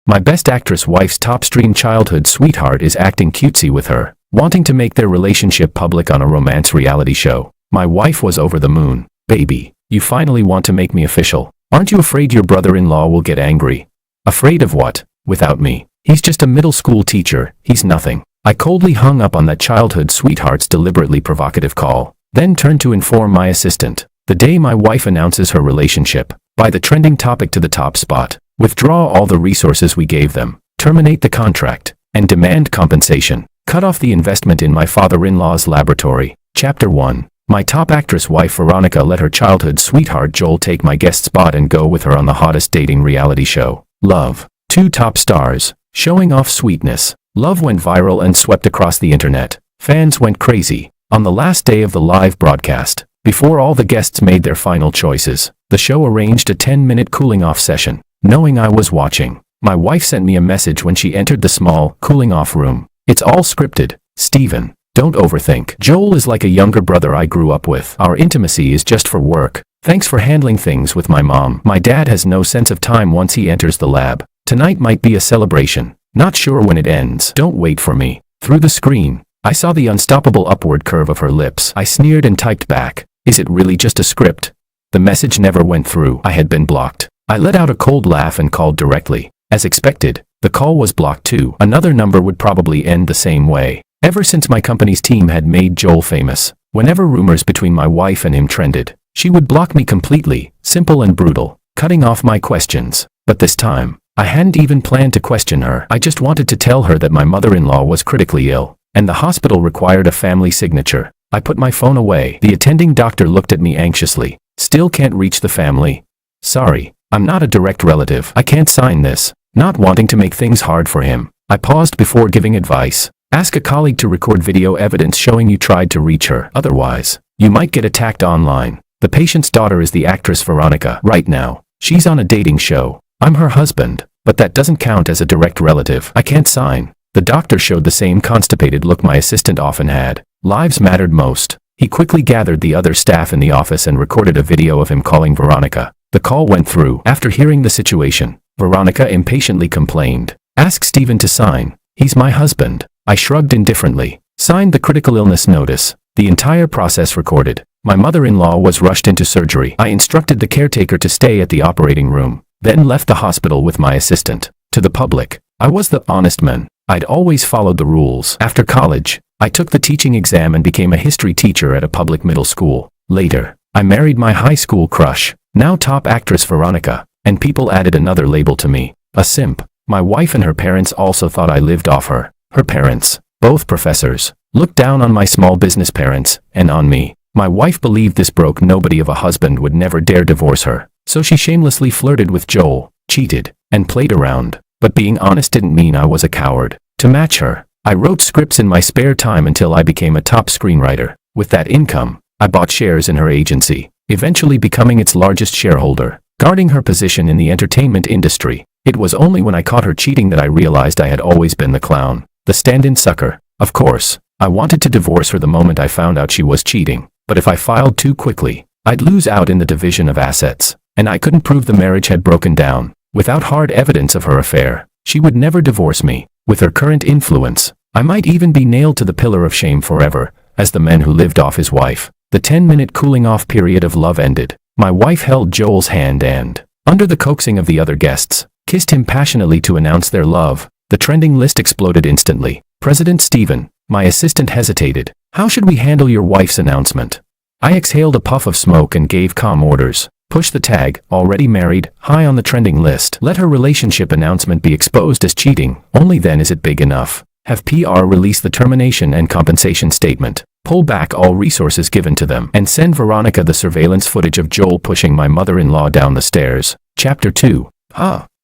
My best actress wife's top-stream childhood sweetheart is acting cutesy with her, wanting to make their relationship public on a romance reality show. My wife was over the moon. Baby, you finally want to make me official. Aren't you afraid your brother-in-law will get angry? Afraid of what? Without me. He's just a middle school teacher. He's nothing. I coldly hung up on that childhood sweetheart's deliberately provocative call, then turned to inform my assistant. The day my wife announces her relationship, buy the trending topic to the top spot, withdraw all the resources we gave them, terminate the contract, and demand compensation. Cut off the investment in my father-in-law's laboratory. Chapter 1. My top actress wife Veronica let her childhood sweetheart Joel take my guest spot and go with her on the hottest dating reality show. Love. 2 top stars. Showing off sweetness. Love went viral and swept across the internet. Fans went crazy. On the last day of the live broadcast, before all the guests made their final choices, the show arranged a 10-minute cooling-off session. Knowing I was watching, my wife sent me a message when she entered the small, cooling-off room. It's all scripted. Steven, don't overthink. Joel is like a younger brother I grew up with. Our intimacy is just for work. Thanks for handling things with my mom. My dad has no sense of time once he enters the lab. Tonight might be a celebration. Not sure when it ends. Don't wait for me. Through the screen, I saw the unstoppable upward curve of her lips. I sneered and typed back, "Is it really just a script?" The message never went through. I had been blocked. I let out a cold laugh and called directly. As expected, the call was blocked too. Another number would probably end the same way. Ever since my company's team had made Joel famous, whenever rumors between my wife and him trended, she would block me completely, simple and brutal, cutting off my questions. But this time, I hadn't even planned to question her. I just wanted to tell her that my mother-in-law was critically ill, and the hospital required a family signature. I put my phone away. The attending doctor looked at me anxiously. Still can't reach the family. Sorry, I'm not a direct relative. I can't sign this. Not wanting to make things hard for him, I paused before giving advice. Ask a colleague to record video evidence showing you tried to reach her. Otherwise, you might get attacked online. The patient's daughter is the actress Veronica. Right now, she's on a dating show. I'm her husband, but that doesn't count as a direct relative. I can't sign. The doctor showed the same constipated look my assistant often had. Lives mattered most. He quickly gathered the other staff in the office and recorded a video of him calling Veronica. The call went through. After hearing the situation, Veronica impatiently complained. Ask Steven to sign. He's my husband. I shrugged indifferently. Signed the critical illness notice. The entire process recorded. My mother-in-law was rushed into surgery. I instructed the caretaker to stay at the operating room, then left the hospital with my assistant. To the public, I was the honest man. I'd always followed the rules. After college, I took the teaching exam and became a history teacher at a public middle school. Later, I married my high school crush, now top actress Veronica, and people added another label to me, a simp. My wife and her parents also thought I lived off her. Her parents, both professors, looked down on my small business parents, and on me. My wife believed this broke nobody of a husband would never dare divorce her, so she shamelessly flirted with Joel, cheated, and played around. But being honest didn't mean I was a coward. To match her, I wrote scripts in my spare time until I became a top screenwriter. With that income, I bought shares in her agency, eventually becoming its largest shareholder, guarding her position in the entertainment industry. It was only when I caught her cheating that I realized I had always been the clown, the stand-in sucker. Of course, I wanted to divorce her the moment I found out she was cheating, but if I filed too quickly, I'd lose out in the division of assets, and I couldn't prove the marriage had broken down. Without hard evidence of her affair, she would never divorce me. With her current influence, I might even be nailed to the pillar of shame forever, as the man who lived off his wife. The 10-minute cooling-off period of love ended. My wife held Joel's hand and, under the coaxing of the other guests, kissed him passionately to announce their love. The trending list exploded instantly. President Steven, my assistant hesitated. How should we handle your wife's announcement? I exhaled a puff of smoke and gave calm orders. Push the tag, already married, high on the trending list. Let her relationship announcement be exposed as cheating. Only then is it big enough. Have PR release the termination and compensation statement. Pull back all resources given to them. And send Veronica the surveillance footage of Joel pushing my mother-in-law down the stairs. Chapter 2.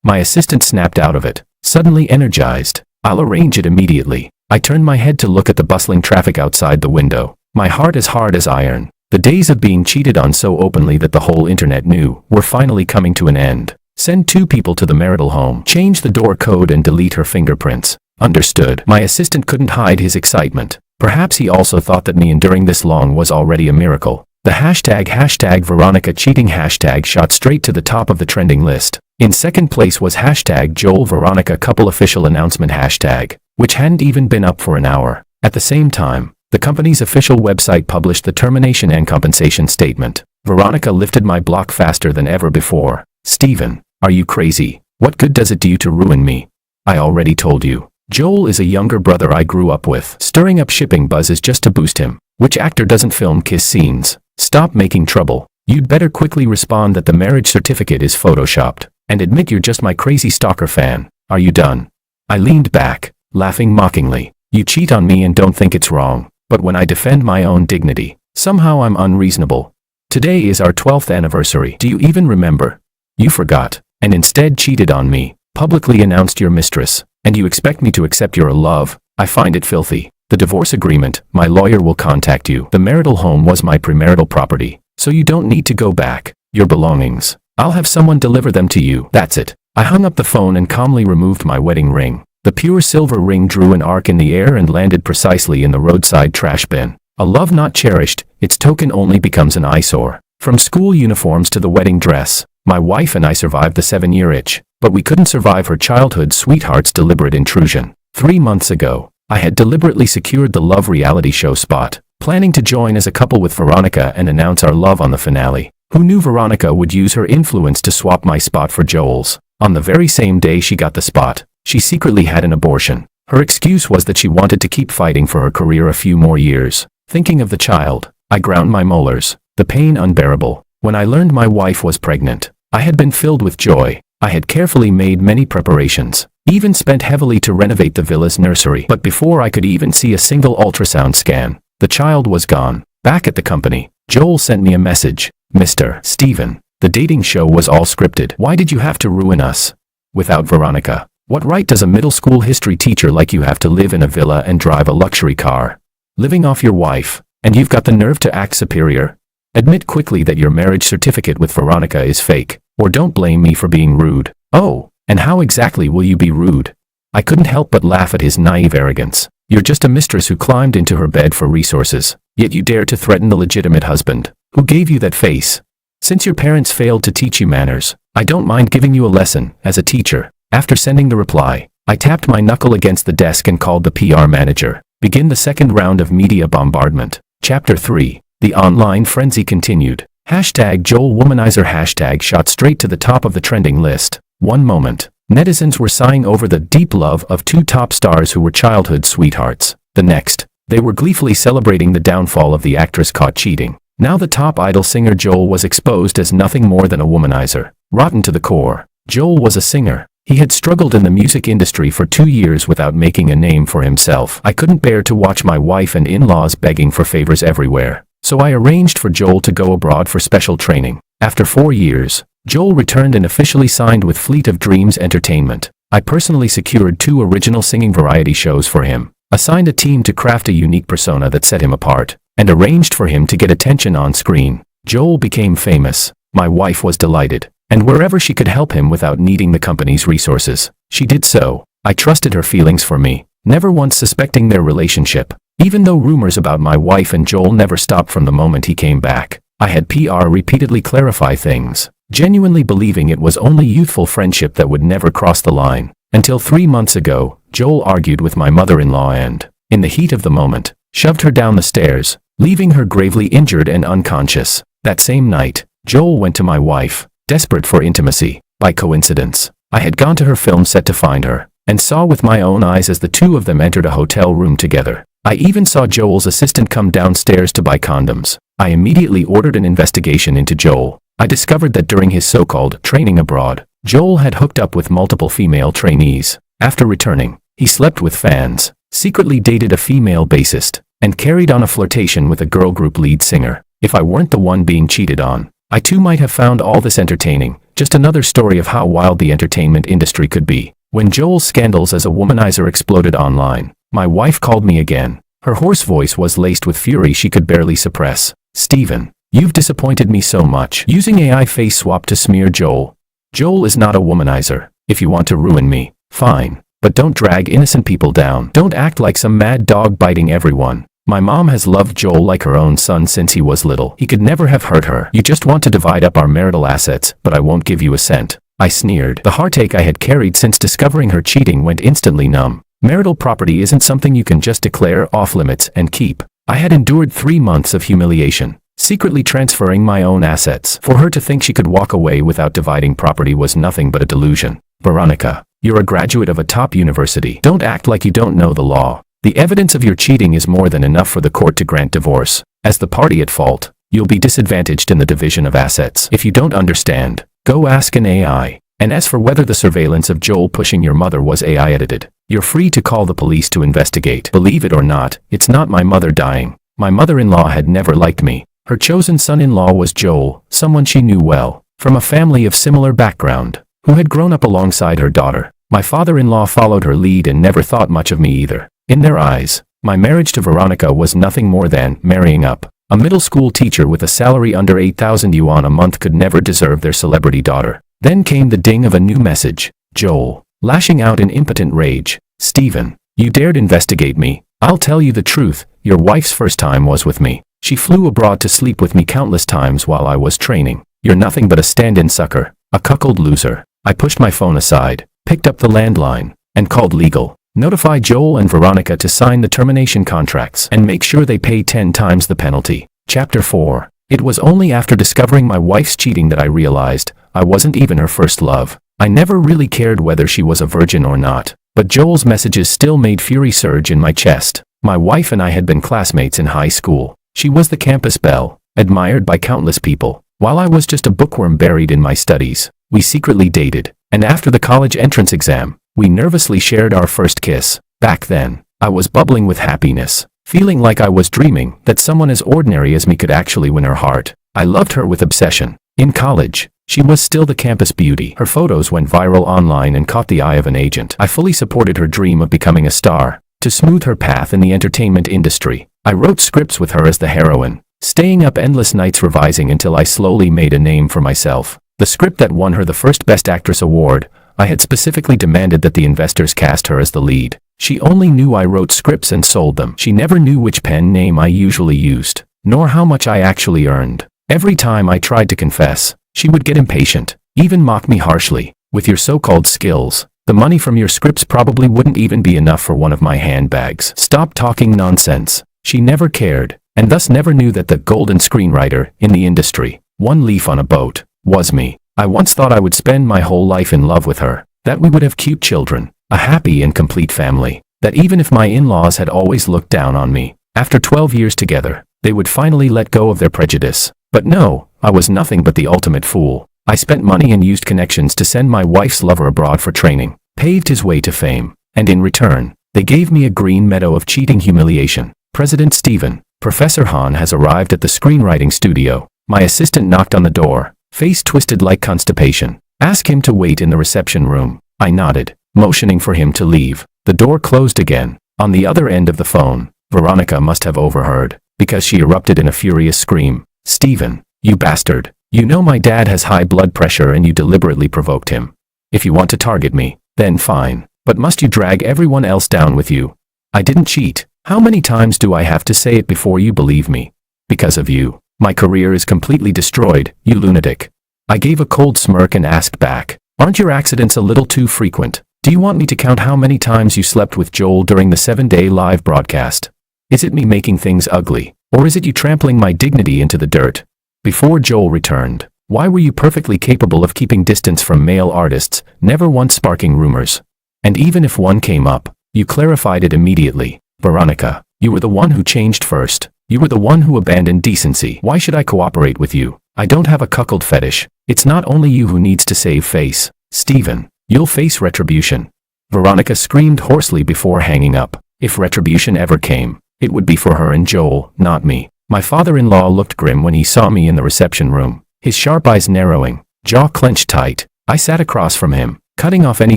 My assistant snapped out of it, suddenly energized. I'll arrange it immediately. I turned my head to look at the bustling traffic outside the window. My heart as hard as iron. The days of being cheated on so openly that the whole internet knew were finally coming to an end. Send 2 people to the marital home. Change the door code and delete her fingerprints. Understood. My assistant couldn't hide his excitement. Perhaps he also thought that me enduring this long was already a miracle. The hashtag Veronica cheating hashtag shot straight to the top of the trending list. In second place was hashtag Joel Veronica couple official announcement hashtag, which hadn't even been up for an hour. At the same time, the company's official website published the termination and compensation statement. Veronica lifted my block faster than ever before. Steven, are you crazy? What good does it do you to ruin me? I already told you. Joel is a younger brother I grew up with. Stirring up shipping buzzes just to boost him. Which actor doesn't film kiss scenes? Stop making trouble. You'd better quickly respond that the marriage certificate is photoshopped, and admit you're just my crazy stalker fan. Are you done? I leaned back, laughing mockingly. You cheat on me and don't think it's wrong, but when I defend my own dignity, somehow I'm unreasonable. Today is our 12th anniversary. Do you even remember? You forgot, and instead cheated on me, publicly announced your mistress, and you expect me to accept your love? I find it filthy. The divorce agreement, my lawyer will contact you. The marital home was my premarital property, so you don't need to go back. Your belongings, I'll have someone deliver them to you. That's it. I hung up the phone and calmly removed my wedding ring. The pure silver ring drew an arc in the air and landed precisely in the roadside trash bin. A love not cherished, its token only becomes an eyesore. From school uniforms to the wedding dress, my wife and I survived the 7-year itch, but we couldn't survive her childhood sweetheart's deliberate intrusion. 3 months ago, I had deliberately secured the love reality show spot, planning to join as a couple with Veronica and announce our love on the finale. Who knew Veronica would use her influence to swap my spot for Joel's? On the very same day she got the spot, she secretly had an abortion. Her excuse was that she wanted to keep fighting for her career a few more years. Thinking of the child, I ground my molars, the pain unbearable. When I learned my wife was pregnant, I had been filled with joy. I had carefully made many preparations, even spent heavily to renovate the villa's nursery. But before I could even see a single ultrasound scan, the child was gone. Back at the company, Joel sent me a message. Mr. Steven, the dating show was all scripted. Why did you have to ruin us? Without Veronica, what right does a middle school history teacher like you have to live in a villa and drive a luxury car? Living off your wife, and you've got the nerve to act superior? Admit quickly that your marriage certificate with Veronica is fake, or don't blame me for being rude. Oh, and how exactly will you be rude? I couldn't help but laugh at his naive arrogance. You're just a mistress who climbed into her bed for resources, yet you dare to threaten the legitimate husband. Who gave you that face? Since your parents failed to teach you manners, I don't mind giving you a lesson as a teacher. After sending the reply, I tapped my knuckle against the desk and called the PR manager. Begin the second round of media bombardment. Chapter 3. The online frenzy continued. Hashtag Joel Womanizer hashtag shot straight to the top of the trending list. One moment, netizens were sighing over the deep love of two top stars who were childhood sweethearts. The next, they were gleefully celebrating the downfall of the actress caught cheating. Now the top idol singer Joel was exposed as nothing more than a womanizer. Rotten to the core. Joel was a singer. He had struggled in the music industry for 2 years without making a name for himself. I couldn't bear to watch my wife and in-laws begging for favors everywhere, so I arranged for Joel to go abroad for special training. After 4 years, Joel returned and officially signed with Fleet of Dreams Entertainment. I personally secured 2 original singing variety shows for him, assigned a team to craft a unique persona that set him apart, and arranged for him to get attention on screen. Joel became famous. My wife was delighted, and wherever she could help him without needing the company's resources, she did so. I trusted her feelings for me, never once suspecting their relationship. Even though rumors about my wife and Joel never stopped from the moment he came back, I had PR repeatedly clarify things, genuinely believing it was only youthful friendship that would never cross the line. Until 3 months ago, Joel argued with my mother-in-law and, in the heat of the moment, shoved her down the stairs, leaving her gravely injured and unconscious. That same night, Joel went to my wife, desperate for intimacy. By coincidence, I had gone to her film set to find her, and saw with my own eyes as the two of them entered a hotel room together. I even saw Joel's assistant come downstairs to buy condoms. I immediately ordered an investigation into Joel. I discovered that during his so-called training abroad, Joel had hooked up with multiple female trainees. After returning, he slept with fans, secretly dated a female bassist, and carried on a flirtation with a girl group lead singer. If I weren't the one being cheated on, I too might have found all this entertaining. Just another story of how wild the entertainment industry could be. When Joel's scandals as a womanizer exploded online, my wife called me again. Her hoarse voice was laced with fury she could barely suppress. Steven, you've disappointed me so much. Using AI face swap to smear Joel. Joel is not a womanizer. If you want to ruin me, fine. But don't drag innocent people down. Don't act like some mad dog biting everyone. My mom has loved Joel like her own son since he was little. He could never have hurt her. You just want to divide up our marital assets, but I won't give you a cent. I sneered. The heartache I had carried since discovering her cheating went instantly numb. Marital property isn't something you can just declare off limits and keep. I had endured 3 months of humiliation, secretly transferring my own assets. For her to think she could walk away without dividing property was nothing but a delusion. Veronica, you're a graduate of a top university. Don't act like you don't know the law. The evidence of your cheating is more than enough for the court to grant divorce. As the party at fault, you'll be disadvantaged in the division of assets. If you don't understand, go ask an AI. And as for whether the surveillance of Joel pushing your mother was AI edited, you're free to call the police to investigate. Believe it or not, it's not my mother dying. My mother-in-law had never liked me. Her chosen son-in-law was Joel, someone she knew well, from a family of similar background, who had grown up alongside her daughter. My father-in-law followed her lead and never thought much of me either. In their eyes, my marriage to Veronica was nothing more than marrying up. A middle school teacher with a salary under 8,000 yuan a month could never deserve their celebrity daughter. Then came the ding of a new message. Joel, lashing out in impotent rage. Stephen, you dared investigate me. I'll tell you the truth, your wife's first time was with me. She flew abroad to sleep with me countless times while I was training. You're nothing but a stand-in sucker, a cuckold loser. I pushed my phone aside, picked up the landline, and called legal. Notify Joel and Veronica to sign the termination contracts and make sure they pay 10 times the penalty. Chapter 4. It was only after discovering my wife's cheating that I realized I wasn't even her first love. I never really cared whether she was a virgin or not, but Joel's messages still made fury surge in my chest. My wife and I had been classmates in high school. She was the campus belle, admired by countless people, while I was just a bookworm buried in my studies. We secretly dated, and after the college entrance exam, we nervously shared our first kiss. Back then, I was bubbling with happiness, feeling like I was dreaming that someone as ordinary as me could actually win her heart. I loved her with obsession. In college, she was still the campus beauty. Her photos went viral online and caught the eye of an agent. I fully supported her dream of becoming a star. To smooth her path in the entertainment industry, I wrote scripts with her as the heroine, staying up endless nights revising until I slowly made a name for myself. The script that won her the first Best Actress award, I had specifically demanded that the investors cast her as the lead. She only knew I wrote scripts and sold them. She never knew which pen name I usually used, nor how much I actually earned. Every time I tried to confess, she would get impatient, even mock me harshly. With your so-called skills, the money from your scripts probably wouldn't even be enough for one of my handbags. Stop talking nonsense. She never cared, and thus never knew that the golden screenwriter in the industry, one leaf on a boat, was me. I once thought I would spend my whole life in love with her, that we would have cute children, a happy and complete family, that even if my in-laws had always looked down on me, after 12 years together, they would finally let go of their prejudice. But no, I was nothing but the ultimate fool. I spent money and used connections to send my wife's lover abroad for training, paved his way to fame, and in return, they gave me a green meadow of cheating humiliation. President Stephen, Professor Han has arrived at the screenwriting studio. My assistant knocked on the door, face twisted like constipation. Ask him to wait in the reception room. I nodded, motioning for him to leave. The door closed again. On the other end of the phone, Veronica must have overheard, because she erupted in a furious scream. Stephen, you bastard. You know my dad has high blood pressure and you deliberately provoked him. If you want to target me, then fine. But must you drag everyone else down with you? I didn't cheat. How many times do I have to say it before you believe me? Because of you, my career is completely destroyed, you lunatic. I gave a cold smirk and asked back, aren't your accidents a little too frequent? Do you want me to count how many times you slept with Joel during the 7-day live broadcast? Is it me making things ugly, or is it you trampling my dignity into the dirt? Before Joel returned, why were you perfectly capable of keeping distance from male artists, never once sparking rumors? And even if one came up, you clarified it immediately. Veronica, you were the one who changed first. You were the one who abandoned decency. Why should I cooperate with you? I don't have a cuckold fetish. It's not only you who needs to save face. Stephen, you'll face retribution. Veronica screamed hoarsely before hanging up. If retribution ever came, it would be for her and Joel, not me. My father-in-law looked grim when he saw me in the reception room, his sharp eyes narrowing, jaw clenched tight. I sat across from him, cutting off any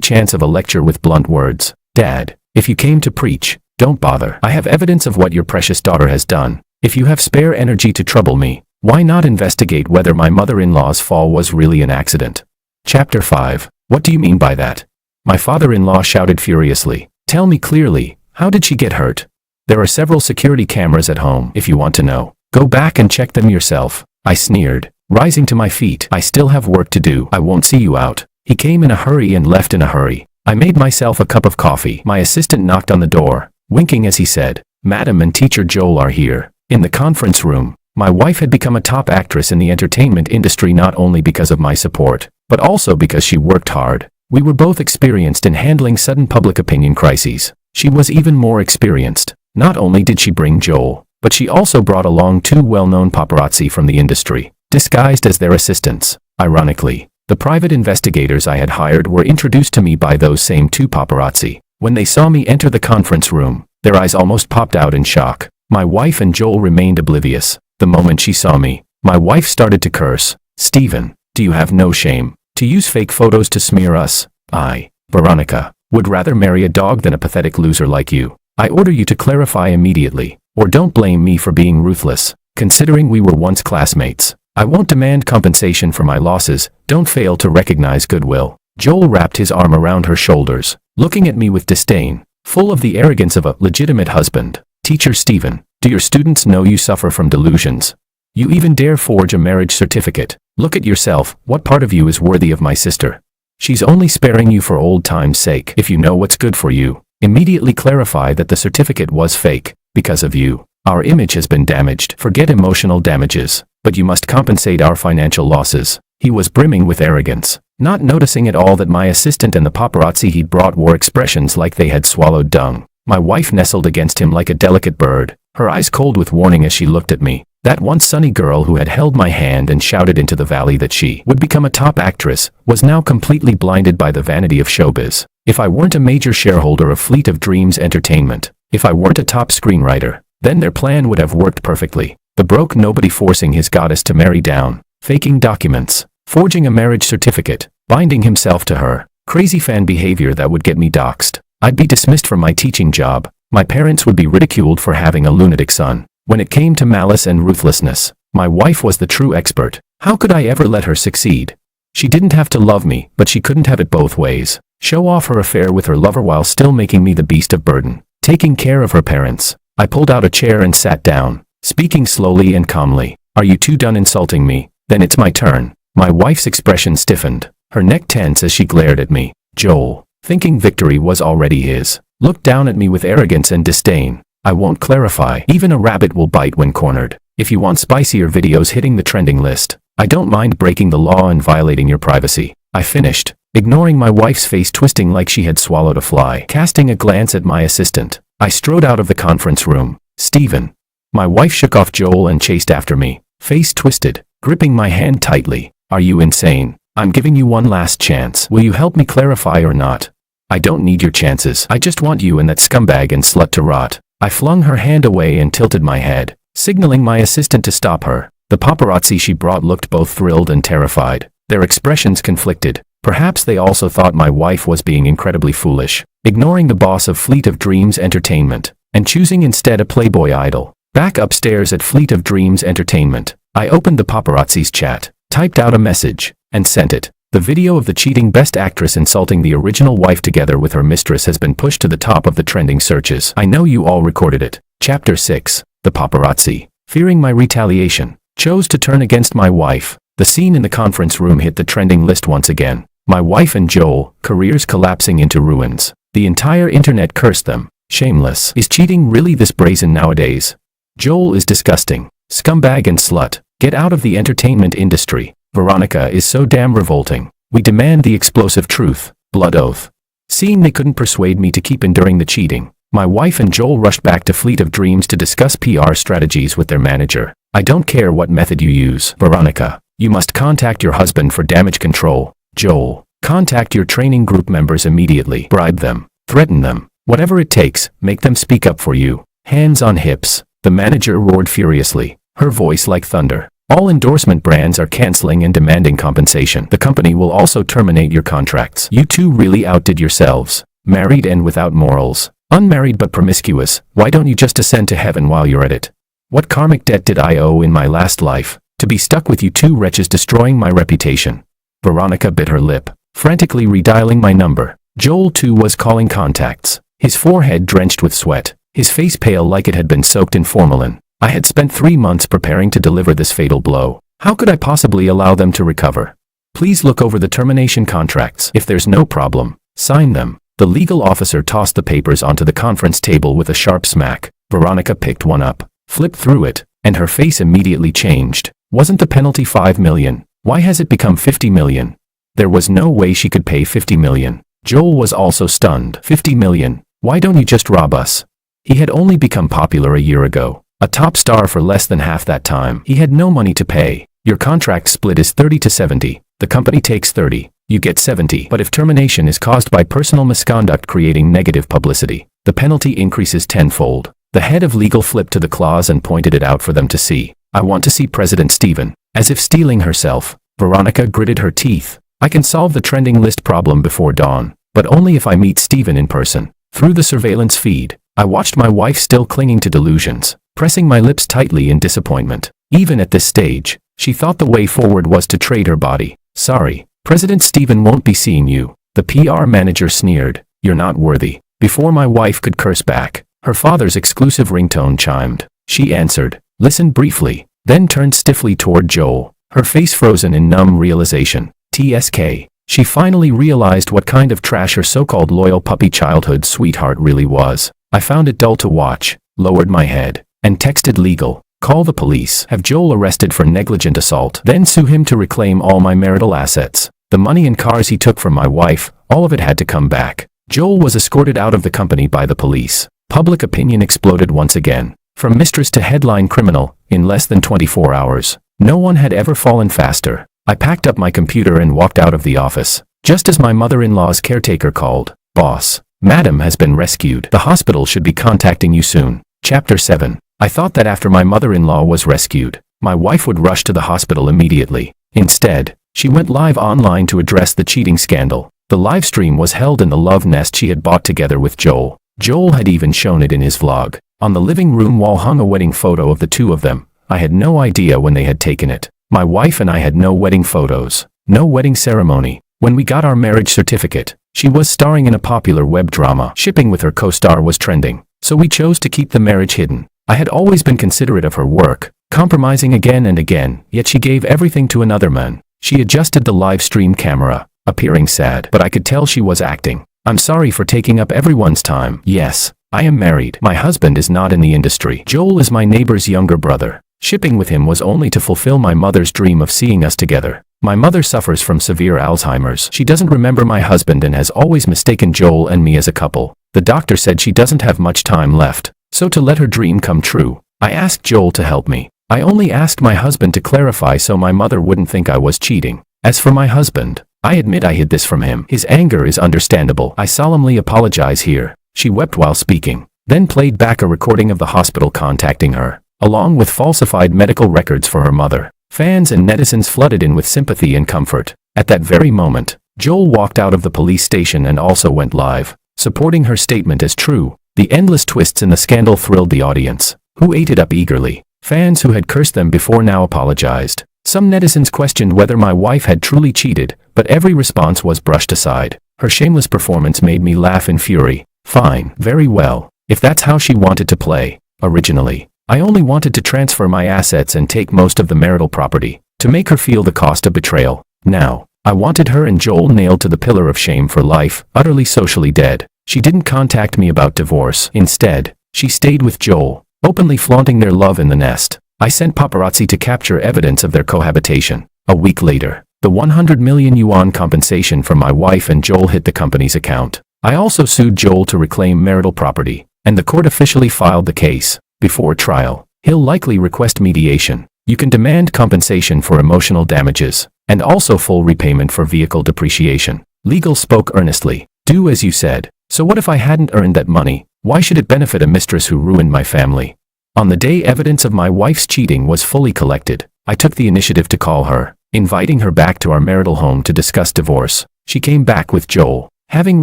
chance of a lecture with blunt words. Dad, if you came to preach, don't bother. I have evidence of what your precious daughter has done. If you have spare energy to trouble me, why not investigate whether my mother-in-law's fall was really an accident? Chapter 5. What do you mean by that? My father-in-law shouted furiously. Tell me clearly, how did she get hurt? There are several security cameras at home, if you want to know. Go back and check them yourself. I sneered, rising to my feet. I still have work to do. I won't see you out. He came in a hurry and left in a hurry. I made myself a cup of coffee. My assistant knocked on the door, winking as he said, "Madam and Teacher Joel are here." In the conference room, my wife had become a top actress in the entertainment industry not only because of my support, but also because she worked hard. We were both experienced in handling sudden public opinion crises. She was even more experienced. Not only did she bring Joel, but she also brought along two well-known paparazzi from the industry, disguised as their assistants. Ironically, the private investigators I had hired were introduced to me by those same two paparazzi. When they saw me enter the conference room, their eyes almost popped out in shock. My wife and Joel remained oblivious. The moment she saw me, my wife started to curse. "Stephen, do you have no shame? To use fake photos to smear us? I, Veronica, would rather marry a dog than a pathetic loser like you. I order you to clarify immediately, or don't blame me for being ruthless, considering we were once classmates. I won't demand compensation for my losses. Don't fail to recognize goodwill." Joel wrapped his arm around her shoulders, looking at me with disdain, full of the arrogance of a legitimate husband. "Teacher Stephen, do your students know you suffer from delusions? You even dare forge a marriage certificate. Look at yourself. What part of you is worthy of my sister? She's only sparing you for old time's sake. If you know what's good for you, immediately clarify that the certificate was fake. Because of you, our image has been damaged. Forget emotional damages, but you must compensate our financial losses." He was brimming with arrogance, not noticing at all that my assistant and the paparazzi he'd brought wore expressions like they had swallowed dung. My wife nestled against him like a delicate bird, her eyes cold with warning as she looked at me. That once sunny girl who had held my hand and shouted into the valley that she would become a top actress was now completely blinded by the vanity of showbiz. If I weren't a major shareholder of Fleet of Dreams Entertainment, if I weren't a top screenwriter, then their plan would have worked perfectly. The broke nobody forcing his goddess to marry down, faking documents, forging a marriage certificate, binding himself to her. Crazy fan behavior that would get me doxxed. I'd be dismissed from my teaching job. My parents would be ridiculed for having a lunatic son. When it came to malice and ruthlessness, my wife was the true expert. How could I ever let her succeed? She didn't have to love me, but she couldn't have it both ways. Show off her affair with her lover while still making me the beast of burden, taking care of her parents. I pulled out a chair and sat down, speaking slowly and calmly. "Are you two done insulting me? Then it's my turn." My wife's expression stiffened, her neck tense as she glared at me. Joel, thinking victory was already his, looked down at me with arrogance and disdain. "I won't clarify. Even a rabbit will bite when cornered. If you want spicier videos hitting the trending list, I don't mind breaking the law and violating your privacy." I finished, ignoring my wife's face twisting like she had swallowed a fly. Casting a glance at my assistant, I strode out of the conference room. "Stephen." My wife shook off Joel and chased after me, face twisted, gripping my hand tightly. "Are you insane? I'm giving you one last chance. Will you help me clarify or not?" "I don't need your chances. I just want you and that scumbag and slut to rot." I flung her hand away and tilted my head, signaling my assistant to stop her. The paparazzi she brought looked both thrilled and terrified. Their expressions conflicted. Perhaps they also thought my wife was being incredibly foolish, ignoring the boss of Fleet of Dreams Entertainment, and choosing instead a Playboy idol. Back upstairs at Fleet of Dreams Entertainment, I opened the paparazzi's chat, typed out a message, and sent it. The video of the cheating best actress insulting the original wife together with her mistress has been pushed to the top of the trending searches. I know you all recorded it. Chapter 6. The paparazzi, fearing my retaliation, chose to turn against my wife. The scene in the conference room hit the trending list once again. My wife and Joel, careers collapsing into ruins. The entire internet cursed them. Shameless. Is cheating really this brazen nowadays? Joel is disgusting. Scumbag and slut. Get out of the entertainment industry. Veronica is so damn revolting. We demand the explosive truth. Blood oath. Seeing they couldn't persuade me to keep enduring the cheating, my wife and Joel rushed back to Fleet of Dreams to discuss PR strategies with their manager. "I don't care what method you use, Veronica. You must contact your husband for damage control. Joel, contact your training group members immediately. Bribe them. Threaten them. Whatever it takes, make them speak up for you." Hands on hips, the manager roared furiously, her voice like thunder. "All endorsement brands are canceling and demanding compensation. The company will also terminate your contracts. You two really outdid yourselves. Married and without morals. Unmarried but promiscuous. Why don't you just ascend to heaven while you're at it? What karmic debt did I owe in my last life to be stuck with you two wretches destroying my reputation?" Veronica bit her lip, frantically redialing my number. Joel too was calling contacts, his forehead drenched with sweat. his face pale like it had been soaked in formalin. I had spent 3 months preparing to deliver this fatal blow. How could I possibly allow them to recover? Please look over the termination contracts. If there's no problem, sign them. The legal officer tossed the papers onto the conference table with a sharp smack. Veronica picked one up, flipped through it, and her face immediately changed. Wasn't the penalty $5 million? Why has it become $50 million? There was no way she could pay $50 million. Joel was also stunned. $50 million? Why don't you just rob us? He had only become popular a year ago, a top star for less than half that time. He had no money to pay. Your contract split is 30 to 70. The company takes 30. You get 70. But if termination is caused by personal misconduct creating negative publicity, the penalty increases tenfold. The head of legal flipped to the clause and pointed it out for them to see. I want to see President Stephen. As if steeling herself, Veronica gritted her teeth. I can solve the trending list problem before dawn, but only if I meet Stephen in person. Through the surveillance feed, I watched my wife still clinging to delusions, pressing my lips tightly in disappointment. Even at this stage, she thought the way forward was to trade her body. Sorry, President Stephen won't be seeing you. The PR manager sneered. You're not worthy. Before my wife could curse back, her father's exclusive ringtone chimed. She answered, listened briefly, then turned stiffly toward Joel, her face frozen in numb realization. TSK. She finally realized what kind of trash her so-called loyal puppy childhood sweetheart really was. I found it dull to watch, lowered my head, and texted legal. Call the police. Have Joel arrested for negligent assault. Then sue him to reclaim all my marital assets. The money and cars he took from my wife, all of it had to come back. Joel was escorted out of the company by the police. Public opinion exploded once again. From mistress to headline criminal, in less than 24 hours. No one had ever fallen faster. I packed up my computer and walked out of the office. Just as my mother-in-law's caretaker called. Boss, Madam has been rescued. The hospital should be contacting you soon. Chapter 7. I thought that after my mother-in-law was rescued, my wife would rush to the hospital immediately. Instead, she went live online to address the cheating scandal. The live stream was held in the love nest she had bought together with Joel. Joel had even shown it in his vlog. On the living room wall hung a wedding photo of the two of them. I had no idea when they had taken it. My wife and I had no wedding photos, no wedding ceremony. When we got our marriage certificate, she was starring in a popular web drama. Shipping with her co-star was trending, so we chose to keep the marriage hidden. I had always been considerate of her work, compromising again and again, yet she gave everything to another man. She adjusted the live stream camera, appearing sad, but I could tell she was acting. I'm sorry for taking up everyone's time. Yes, I am married. My husband is not in the industry. Joel is my neighbor's younger brother. Shipping with him was only to fulfill my mother's dream of seeing us together. My mother suffers from severe Alzheimer's. She doesn't remember my husband and has always mistaken Joel and me as a couple. The doctor said she doesn't have much time left, so to let her dream come true, I asked Joel to help me. I only asked my husband to clarify so my mother wouldn't think I was cheating. As for my husband, I admit I hid this from him. His anger is understandable. I solemnly apologize here. She wept while speaking, then played back a recording of the hospital contacting her, along with falsified medical records for her mother. Fans and netizens flooded in with sympathy and comfort. At that very moment, Joel walked out of the police station and also went live, supporting her statement as true. The endless twists in the scandal thrilled the audience, who ate it up eagerly. Fans who had cursed them before now apologized. Some netizens questioned whether my wife had truly cheated, but every response was brushed aside. Her shameless performance made me laugh in fury. Fine, very well, if that's how she wanted to play. Originally, I only wanted to transfer my assets and take most of the marital property, to make her feel the cost of betrayal. Now, I wanted her and Joel nailed to the pillar of shame for life, utterly socially dead. She didn't contact me about divorce. Instead, she stayed with Joel, openly flaunting their love in the nest. I sent paparazzi to capture evidence of their cohabitation. A week later, the 100 million yuan compensation from my wife and Joel hit the company's account. I also sued Joel to reclaim marital property, and the court officially filed the case. Before trial, he'll likely request mediation. You can demand compensation for emotional damages, and also full repayment for vehicle depreciation. Legal spoke earnestly. Do as you said. So what if I hadn't earned that money? Why should it benefit a mistress who ruined my family? On the day evidence of my wife's cheating was fully collected, I took the initiative to call her, inviting her back to our marital home to discuss divorce. She came back with Joel. Having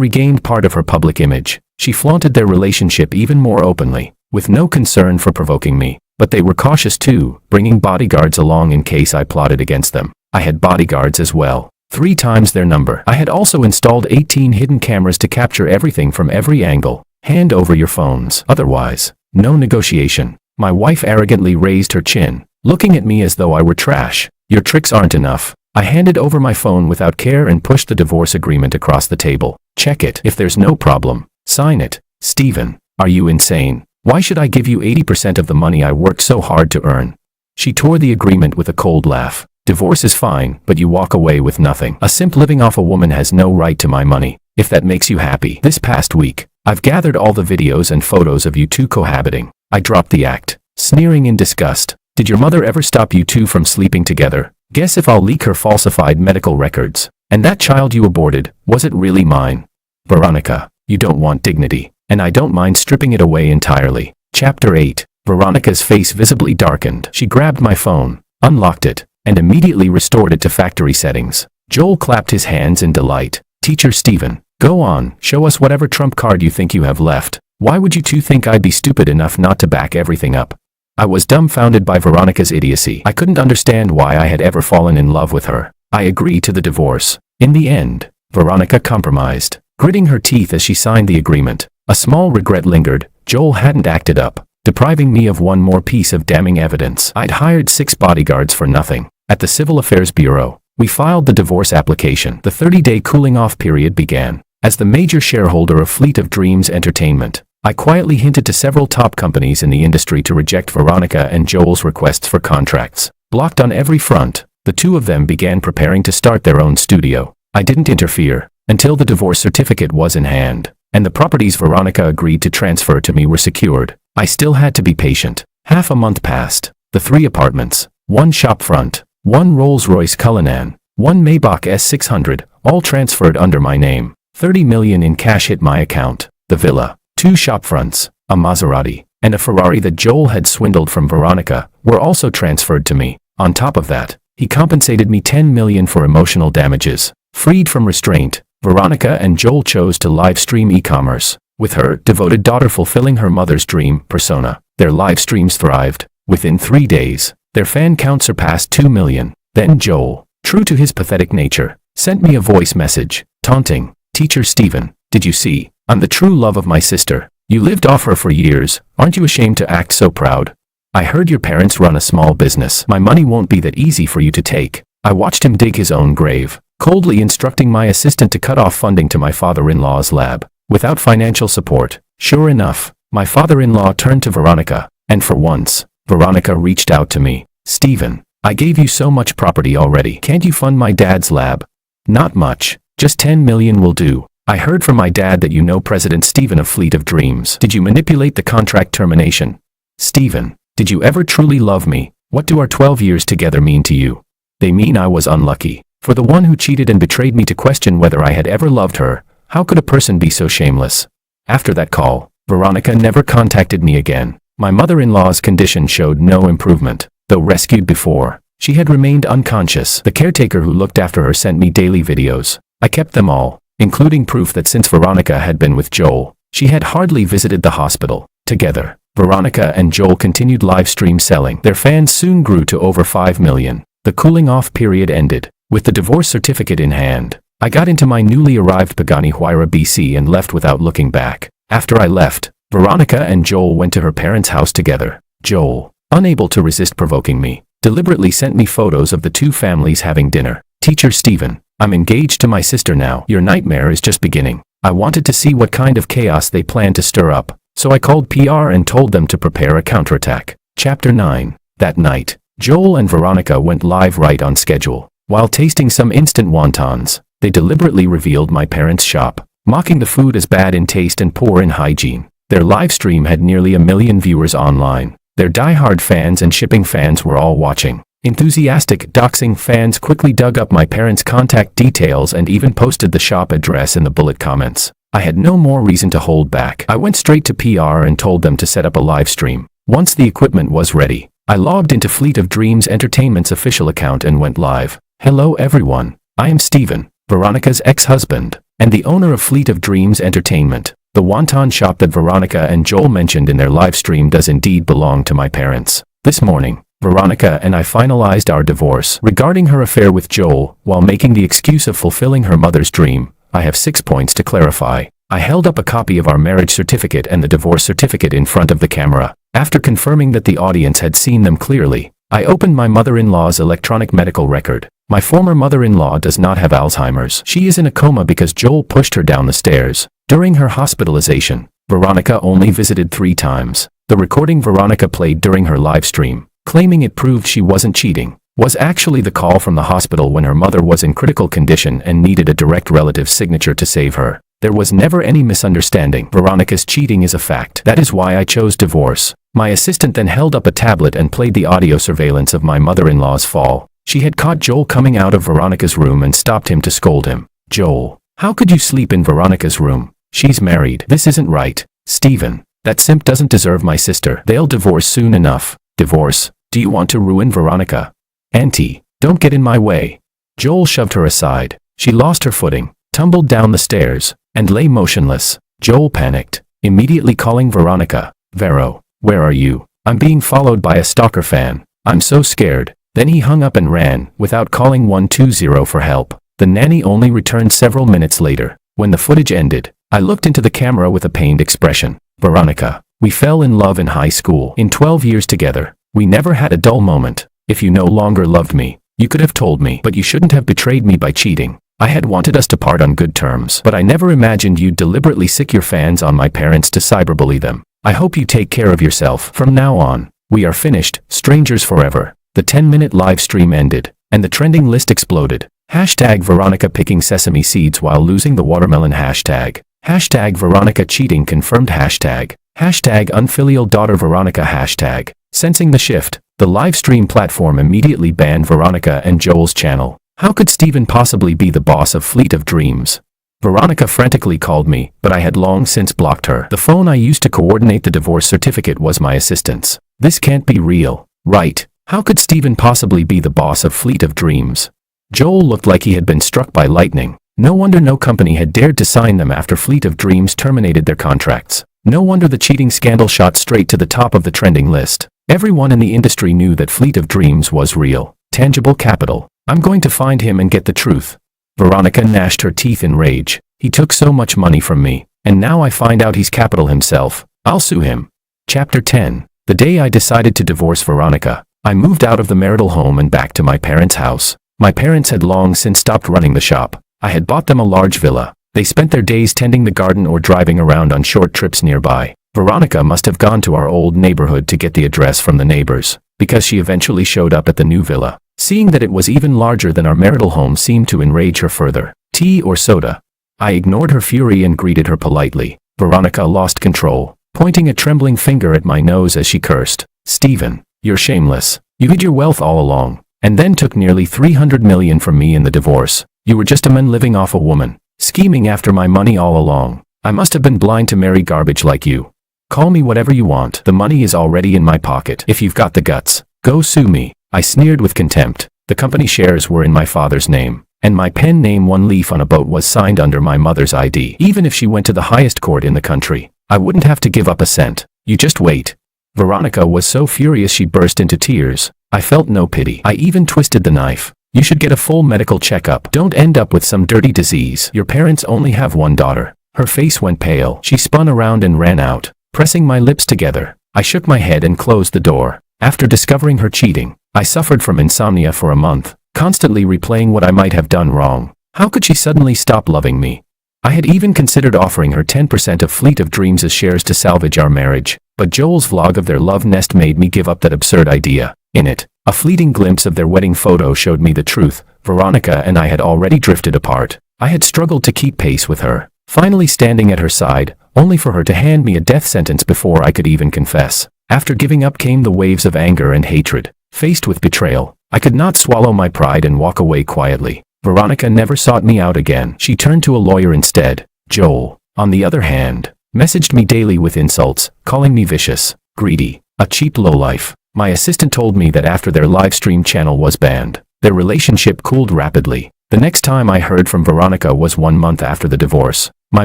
regained part of her public image, she flaunted their relationship even more openly, with no concern for provoking me. But they were cautious too, bringing bodyguards along in case I plotted against them. I had bodyguards as well, 3 times their number. I had also installed 18 hidden cameras to capture everything from every angle. Hand over your phones. Otherwise, no negotiation. My wife arrogantly raised her chin, looking at me as though I were trash. Your tricks aren't enough. I handed over my phone without care and pushed the divorce agreement across the table. Check it. If there's no problem, sign it. Stephen, are you insane? Why should I give you 80% of the money I worked so hard to earn? She tore the agreement with a cold laugh. Divorce is fine, but you walk away with nothing. A simp living off a woman has no right to my money, if that makes you happy. This past week, I've gathered all the videos and photos of you two cohabiting. I dropped the act, sneering in disgust. Did your mother ever stop you two from sleeping together? Guess if I'll leak her falsified medical records. And that child you aborted, was it really mine? Veronica, you don't want dignity, and I don't mind stripping it away entirely. Chapter 8. Veronica's face visibly darkened. She grabbed my phone, unlocked it, and immediately restored it to factory settings. Joel clapped his hands in delight. Teacher Stephen, go on, show us whatever trump card you think you have left. Why would you two think I'd be stupid enough not to back everything up? I was dumbfounded by Veronica's idiocy. I couldn't understand why I had ever fallen in love with her. I agreed to the divorce. In the end, Veronica compromised, gritting her teeth as she signed the agreement. A small regret lingered. Joel hadn't acted up, depriving me of one more piece of damning evidence. I'd hired 6 bodyguards for nothing. At the Civil Affairs Bureau, we filed the divorce application. The 30-day cooling-off period began. As the major shareholder of Fleet of Dreams Entertainment, I quietly hinted to several top companies in the industry to reject Veronica and Joel's requests for contracts. Blocked on every front, the two of them began preparing to start their own studio. I didn't interfere until the divorce certificate was in hand, and the properties Veronica agreed to transfer to me were secured. I still had to be patient. Half a month passed. The 3 apartments, 1 shopfront, 1 Rolls-Royce Cullinan, 1 Maybach S600, all transferred under my name. 30 million in cash hit my account. The villa, 2 shopfronts, a Maserati, and a Ferrari that Joel had swindled from Veronica, were also transferred to me. On top of that, he compensated me 10 million for emotional damages. Freed from restraint, Veronica and Joel chose to live stream e-commerce, with her devoted daughter fulfilling her mother's dream persona. Their live streams thrived. Within 3 days, their fan count surpassed 2 million. Then Joel, true to his pathetic nature, sent me a voice message, taunting, "Teacher Stephen, did you see? I'm the true love of my sister. You lived off her for years. Aren't you ashamed to act so proud? I heard your parents run a small business. My money won't be that easy for you to take." I watched him dig his own grave, coldly instructing my assistant to cut off funding to my father-in-law's lab. Without financial support, sure enough, my father-in-law turned to Veronica, and for once, Veronica reached out to me. "Stephen, I gave you so much property already. Can't you fund my dad's lab?" "Not much. Just 10 million will do. I heard from my dad that you know President Stephen of Fleet of Dreams. Did you manipulate the contract termination? Stephen, did you ever truly love me? What do our 12 years together mean to you?" "They mean I was unlucky. For the one who cheated and betrayed me to question whether I had ever loved her. How could a person be so shameless?" After that call, Veronica never contacted me again. My mother-in-law's condition showed no improvement. Though rescued before, she had remained unconscious. The caretaker who looked after her sent me daily videos. I kept them all, including proof that since Veronica had been with Joel, she had hardly visited the hospital. Together, Veronica and Joel continued live stream selling. Their fans soon grew to over 5 million. The cooling-off period ended. With the divorce certificate in hand, I got into my newly arrived Pagani Huayra BC and left without looking back. After I left, Veronica and Joel went to her parents' house together. Joel, unable to resist provoking me, deliberately sent me photos of the two families having dinner. "Teacher Stephen, I'm engaged to my sister now. Your nightmare is just beginning." I wanted to see what kind of chaos they planned to stir up, so I called PR and told them to prepare a counterattack. Chapter 9. That night, Joel and Veronica went live right on schedule. While tasting some instant wontons, they deliberately revealed my parents' shop, mocking the food as bad in taste and poor in hygiene. Their live stream had nearly 1 million viewers online. Their die-hard fans and shipping fans were all watching. Enthusiastic doxing fans quickly dug up my parents' contact details and even posted the shop address in the bullet comments. I had no more reason to hold back. I went straight to PR and told them to set up a live stream. Once the equipment was ready, I logged into Fleet of Dreams Entertainment's official account and went live. "Hello everyone, I am Stephen, Veronica's ex-husband, and the owner of Fleet of Dreams Entertainment. The wonton shop that Veronica and Joel mentioned in their live stream does indeed belong to my parents. This morning, Veronica and I finalized our divorce. Regarding her affair with Joel, while making the excuse of fulfilling her mother's dream, I have 6 points to clarify. I held up a copy of our marriage certificate and the divorce certificate in front of the camera. After confirming that the audience had seen them clearly, I opened my mother-in-law's electronic medical record. My former mother-in-law does not have Alzheimer's. She is in a coma because Joel pushed her down the stairs. During her hospitalization, Veronica only visited 3 times. The recording Veronica played during her live stream, claiming it proved she wasn't cheating, was actually the call from the hospital when her mother was in critical condition and needed a direct relative's signature to save her. There was never any misunderstanding. Veronica's cheating is a fact. That is why I chose divorce. My assistant then held up a tablet and played the audio surveillance of my mother-in-law's fall. She had caught Joel coming out of Veronica's room and stopped him to scold him. "Joel, how could you sleep in Veronica's room? She's married. This isn't right. Steven, that simp doesn't deserve my sister. They'll divorce soon enough." "Divorce? Do you want to ruin Veronica?" "Auntie, don't get in my way." Joel shoved her aside. She lost her footing, tumbled down the stairs, and lay motionless. Joel panicked, immediately calling Veronica. "Vero, where are you? I'm being followed by a stalker fan. I'm so scared." Then he hung up and ran, without calling 120 for help. The nanny only returned several minutes later. When the footage ended, I looked into the camera with a pained expression. "Veronica, we fell in love in high school. In 12 years together, we never had a dull moment. If you no longer loved me, you could have told me, but you shouldn't have betrayed me by cheating. I had wanted us to part on good terms, but I never imagined you'd deliberately sick your fans on my parents to cyberbully them. I hope you take care of yourself. From now on, we are finished, strangers forever." The 10-minute live stream ended, and the trending list exploded. Hashtag Veronica picking sesame seeds while losing the watermelon hashtag. Hashtag Veronica cheating confirmed hashtag. Hashtag unfilial daughter Veronica hashtag. Sensing the shift, the live stream platform immediately banned Veronica and Joel's channel. How could Steven possibly be the boss of Fleet of Dreams? Veronica frantically called me, but I had long since blocked her. The phone I used to coordinate the divorce certificate was my assistant's. This can't be real, right? How could Steven possibly be the boss of Fleet of Dreams? Joel looked like he had been struck by lightning. No wonder no company had dared to sign them after Fleet of Dreams terminated their contracts. No wonder the cheating scandal shot straight to the top of the trending list. Everyone in the industry knew that Fleet of Dreams was real, tangible capital. I'm going to find him and get the truth. Veronica gnashed her teeth in rage. He took so much money from me, and now I find out he's capital himself. I'll sue him. Chapter 10. The day I decided to divorce Veronica, I moved out of the marital home and back to my parents' house. My parents had long since stopped running the shop. I had bought them a large villa. They spent their days tending the garden or driving around on short trips nearby. Veronica must have gone to our old neighborhood to get the address from the neighbors, because she eventually showed up at the new villa. Seeing that it was even larger than our marital home seemed to enrage her further. "Tea or soda?" I ignored her fury and greeted her politely. Veronica lost control, pointing a trembling finger at my nose as she cursed. "Steven, you're shameless. You hid your wealth all along, and then took nearly $300 million from me in the divorce. You were just a man living off a woman, scheming after my money all along. I must have been blind to marry garbage like you. Call me whatever you want. The money is already in my pocket. If you've got the guts, go sue me." I sneered with contempt. The company shares were in my father's name, and my pen name "One Leaf on a Boat" was signed under my mother's ID. Even if she went to the highest court in the country, I wouldn't have to give up a cent. "You just wait." Veronica was so furious she burst into tears. I felt no pity. I even twisted the knife. "You should get a full medical checkup. Don't end up with some dirty disease. Your parents only have one daughter." Her face went pale. She spun around and ran out, pressing my lips together. I shook my head and closed the door. After discovering her cheating, I suffered from insomnia for a month, constantly replaying what I might have done wrong. How could she suddenly stop loving me? I had even considered offering her 10% of Fleet of Dreams' shares to salvage our marriage, but Joel's vlog of their love nest made me give up that absurd idea. In it, a fleeting glimpse of their wedding photo showed me the truth. Veronica and I had already drifted apart. I had struggled to keep pace with her, finally standing at her side, only for her to hand me a death sentence before I could even confess. After giving up came the waves of anger and hatred. Faced with betrayal, I could not swallow my pride and walk away quietly. Veronica never sought me out again. She turned to a lawyer instead. Joel, on the other hand, messaged me daily with insults, calling me vicious, greedy, a cheap lowlife. My assistant told me that after their live stream channel was banned, their relationship cooled rapidly. The next time I heard from Veronica was 1 month after the divorce. My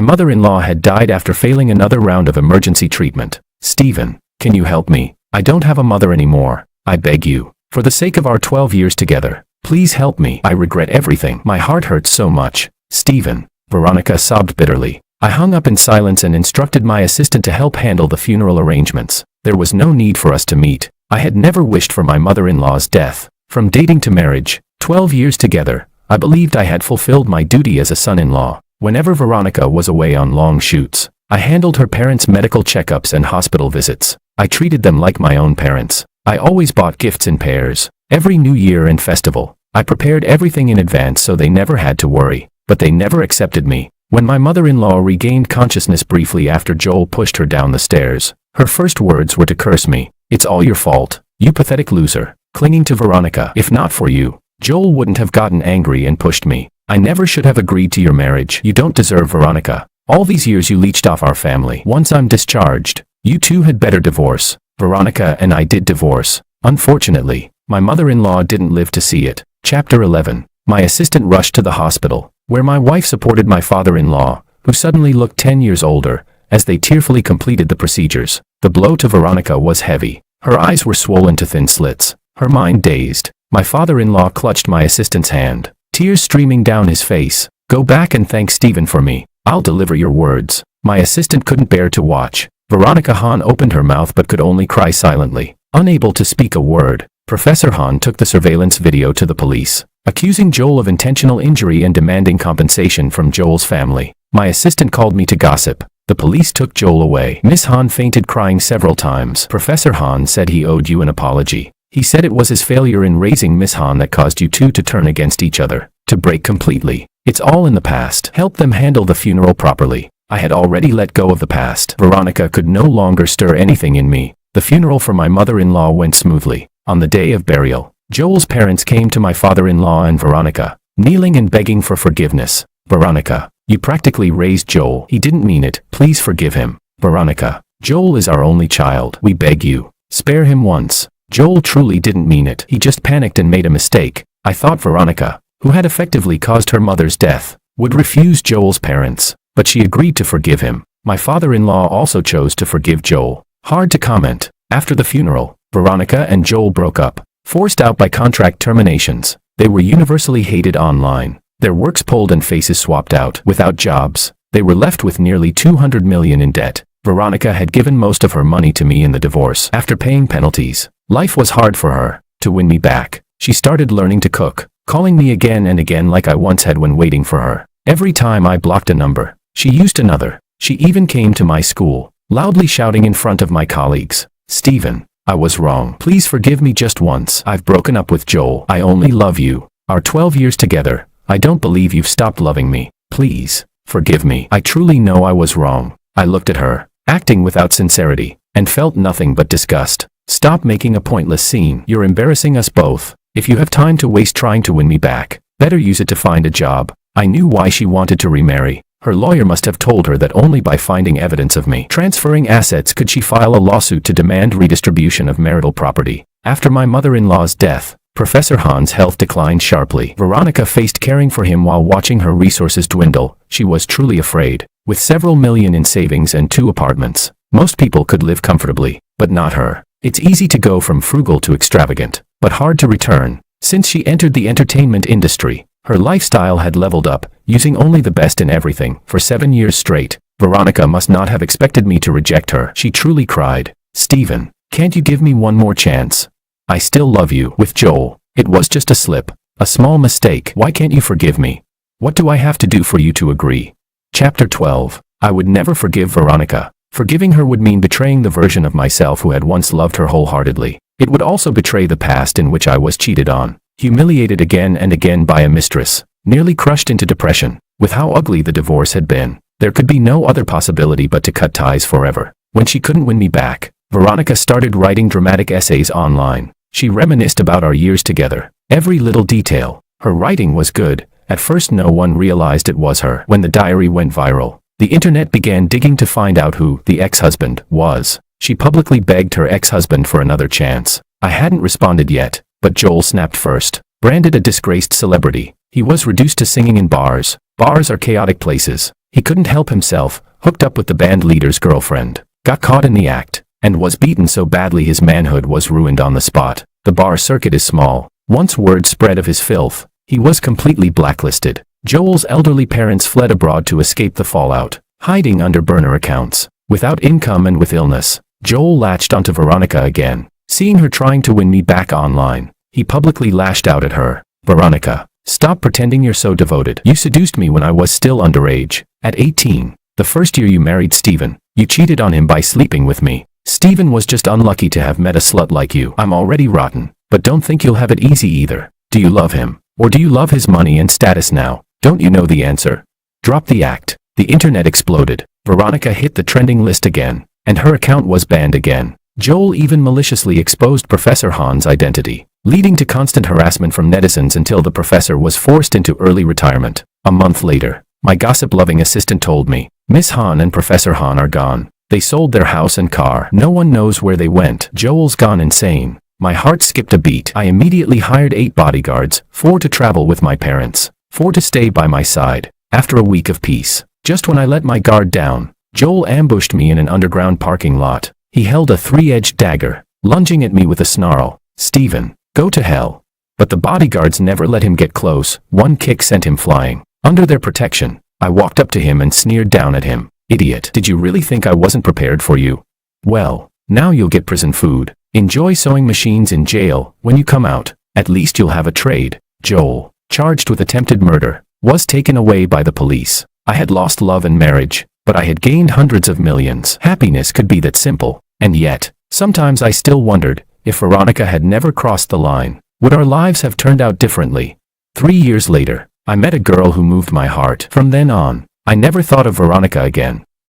mother-in-law had died after failing another round of emergency treatment. "Steven, can you help me? I don't have a mother anymore. I beg you. For the sake of our 12 years together, please help me. I regret everything. My heart hurts so much. Steven." Veronica sobbed bitterly. I hung up in silence and instructed my assistant to help handle the funeral arrangements. There was no need for us to meet. I had never wished for my mother-in-law's death. From dating to marriage, 12 years together, I believed I had fulfilled my duty as a son-in-law. Whenever Veronica was away on long shoots, I handled her parents' medical checkups and hospital visits. I treated them like my own parents. I always bought gifts in pairs. Every New Year and festival, I prepared everything in advance so they never had to worry. But they never accepted me. When my mother-in-law regained consciousness briefly after Joel pushed her down the stairs, her first words were to curse me. "It's all your fault, you pathetic loser," clinging to Veronica. "If not for you, Joel wouldn't have gotten angry and pushed me. I never should have agreed to your marriage. You don't deserve Veronica. All these years you leached off our family. Once I'm discharged, you two had better divorce." Veronica and I did divorce. Unfortunately, my mother-in-law didn't live to see it. Chapter 11. My assistant rushed to the hospital, where my wife supported my father-in-law, who suddenly looked 10 years older, as they tearfully completed the procedures. The blow to Veronica was heavy. Her eyes were swollen to thin slits, her mind dazed. My father-in-law clutched my assistant's hand, tears streaming down his face. "Go back and thank Stephen for me. I'll deliver your words." My assistant couldn't bear to watch. Veronica Hahn opened her mouth but could only cry silently, unable to speak a word. Professor Hahn took the surveillance video to the police, accusing Joel of intentional injury and demanding compensation from Joel's family. My assistant called me to gossip. The police took Joel away. Miss Hahn fainted, crying several times. Professor Hahn said he owed you an apology. He said it was his failure in raising Miss Hahn that caused you two to turn against each other, to break completely. It's all in the past. Help them handle the funeral properly. I had already let go of the past. Veronica could no longer stir anything in me. The funeral for my mother-in-law went smoothly. On the day of burial, Joel's parents came to my father-in-law and Veronica, kneeling and begging for forgiveness. "Veronica, you practically raised Joel. He didn't mean it. Please forgive him." "Veronica, Joel is our only child. We beg you, spare him once. Joel truly didn't mean it. He just panicked and made a mistake." I thought Veronica, who had effectively caused her mother's death, would refuse Joel's parents, but she agreed to forgive him. My father-in-law also chose to forgive Joel. Hard to comment. After the funeral, Veronica and Joel broke up, forced out by contract terminations. They were universally hated online. Their works pulled and faces swapped out. Without jobs, they were left with nearly $200 million in debt. Veronica had given most of her money to me in the divorce. After paying penalties, life was hard for her. To win me back, she started learning to cook, calling me again and again like I once had when waiting for her. Every time I blocked a number, she used another. She even came to my school, loudly shouting in front of my colleagues, "Stephen, I was wrong. Please forgive me just once. I've broken up with Joel. I only love you. Our 12 years together. I don't believe you've stopped loving me. Please, forgive me. I truly know I was wrong." I looked at her, acting without sincerity, and felt nothing but disgust. "Stop making a pointless scene. You're embarrassing us both. If you have time to waste trying to win me back, better use it to find a job." I knew why she wanted to remarry. Her lawyer must have told her that only by finding evidence of me transferring assets could she file a lawsuit to demand redistribution of marital property. After my mother-in-law's death, Professor Hahn's health declined sharply. Veronica faced caring for him while watching her resources dwindle. She was truly afraid. With several million in savings and 2 apartments, most people could live comfortably, but not her. It's easy to go from frugal to extravagant, but hard to return. Since she entered the entertainment industry, her lifestyle had leveled up, using only the best in everything, for 7 years straight. Veronica must not have expected me to reject her. She truly cried, "Stephen, can't you give me one more chance? I still love you." With Joel, it was just a slip, a small mistake. Why can't you forgive me? What do I have to do for you to agree? Chapter 12. I would never forgive Veronica. Forgiving her would mean betraying the version of myself who had once loved her wholeheartedly. It would also betray the past in which I was cheated on, humiliated again and again by a mistress, nearly crushed into depression. With how ugly the divorce had been, there could be no other possibility but to cut ties forever. When she couldn't win me back, Veronica started writing dramatic essays online. She reminisced about our years together, every little detail. Her writing was good. At first no one realized it was her. When the diary went viral, the internet began digging to find out who the ex-husband was. She publicly begged her ex-husband for another chance. I hadn't responded yet, but Joel snapped first. Branded a disgraced celebrity, he was reduced to singing in bars. Bars are chaotic places. He couldn't help himself, hooked up with the band leader's girlfriend, got caught in the act, and was beaten so badly his manhood was ruined on the spot. The bar circuit is small. Once word spread of his filth, he was completely blacklisted. Joel's elderly parents fled abroad to escape the fallout. hiding under burner accounts, without income and with illness. Joel latched onto Veronica again. Seeing her trying to win me back online, he publicly lashed out at her. Veronica, stop pretending you're so devoted. You seduced me when I was still underage. At 18, the first year you married Steven, you cheated on him by sleeping with me. Steven was just unlucky to have met a slut like you. I'm already rotten, but don't think you'll have it easy either. Do you love him? Or do you love his money and status now? Don't you know the answer? Drop the act. The internet exploded. Veronica hit the trending list again, and her account was banned again. Joel even maliciously exposed Professor Han's identity, leading to constant harassment from netizens until the professor was forced into early retirement. A month later, my gossip-loving assistant told me, Miss Han and Professor Han are gone. They sold their house and car. No one knows where they went. Joel's gone insane. My heart skipped a beat. I immediately hired 8 bodyguards, 4 to travel with my parents, 4 to stay by my side. After a week of peace, just when I let my guard down, Joel ambushed me in an underground parking lot. He held a 3-edged dagger, lunging at me with a snarl. Steven, go to hell. But the bodyguards never let him get close. One kick sent him flying. Under their protection, I walked up to him and sneered down at him. Idiot, did you really think I wasn't prepared for you? Well, now you'll get prison food. Enjoy sewing machines in jail. When you come out, at least you'll have a trade. Joel, charged with attempted murder, was taken away by the police. I had lost love and marriage, but I had gained hundreds of millions. Happiness could be that simple. And yet, sometimes I still wondered, if Veronica had never crossed the line, would our lives have turned out differently? 3 years later, I met a girl who moved my heart. From then on, I never thought of Veronica again.